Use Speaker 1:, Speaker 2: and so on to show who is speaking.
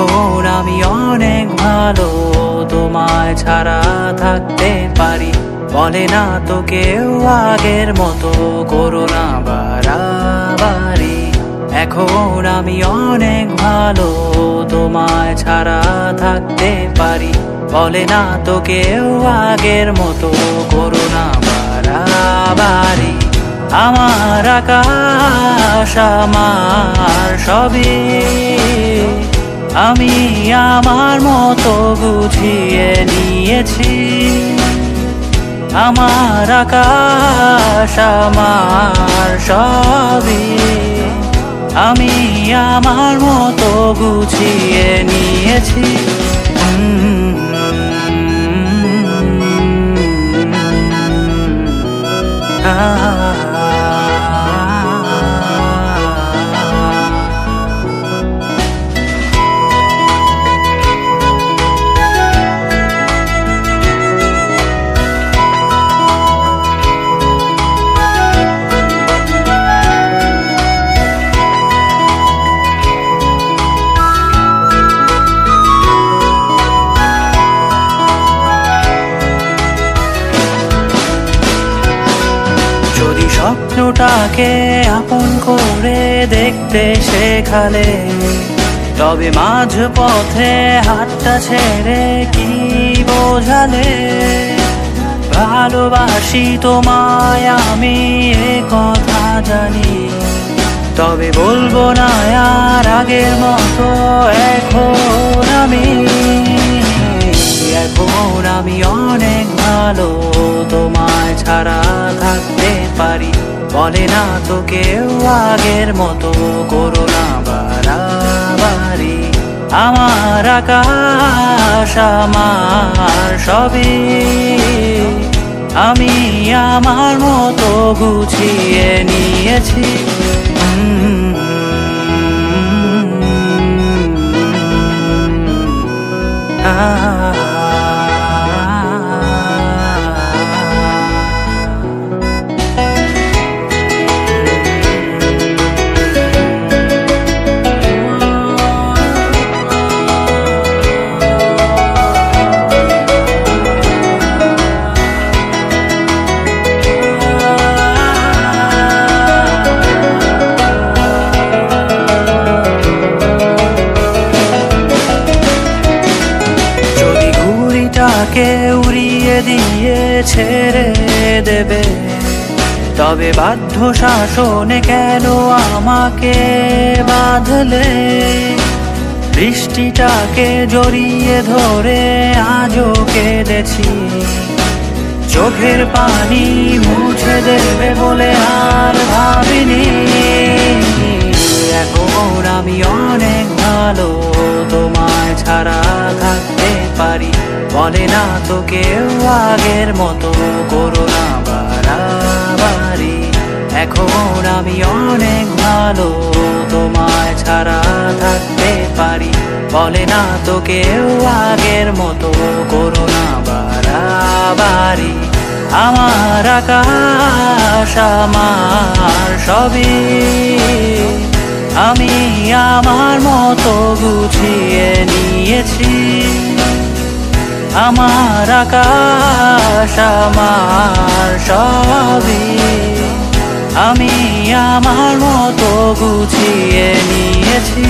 Speaker 1: এখন আমি অনেক ভালো, তোমায় ছাড়া থাকতে পারি। বলে না তো কেউ আগের মতো করো না বাড়াবাড়ি। এখন আমি অনেক ভালো, তোমায় ছাড়া থাকতে পারি। বলে না তো কেউ আগের মতো করো না বাড়াবাড়ি। আমার আকাশ আমার সবই, আমি আমার মতো গুছিয়ে নিয়েছি। আমার আকাশ আমার সবই, আমি আমার মতো গুছিয়ে নিয়েছি। যদি স্বপ্নটাকে আপন করে দেখতে শেখালে, তবে মাঝ পথে হাতটা ছেড়ে কি বোঝালে? ভালোবাসি তোমায় আমি এ কথা জানি, তবে বলবো না আর আগের মতো। এখন আমি অনেক ভালো, তোমায় ছাড়া থাকতে পারি। বলে না তো কেউ আগের মতো করো না বাড়াবাড়ি। আমার আকাশ আমার সবই, আমি আমার মতো গুছিয়ে নিয়েছি। কে উড়িয়ে দিয়ে ছেড়ে দেবে, তবে বাধ্য শাসনে কেন আমাকে বাঁধলে? বৃষ্টিটাকে জড়িয়ে ধরে আজও কেঁদেছি, চোখের পানি মুছে দেবে বলে আর ভাবিনি। এখন আমি অনেক ভালো, তোমায় ছাড়া থাকতে পারি। বলে না তো কেউ আগের মতো করো না বাড়াবাড়ি। এখন আমি অনেক ভালো, তোমায় ছাড়া থাকতে পারি। বলে না তো কেউ আগের মতো করো না বাড়াবাড়ি। আমার আকাশ আমার সবই, আমি আমার মতো গুছিয়ে নিয়েছি। আমার আকাশ আমার সবই, আমি আমার মতো গুছিয়ে নিয়েছি।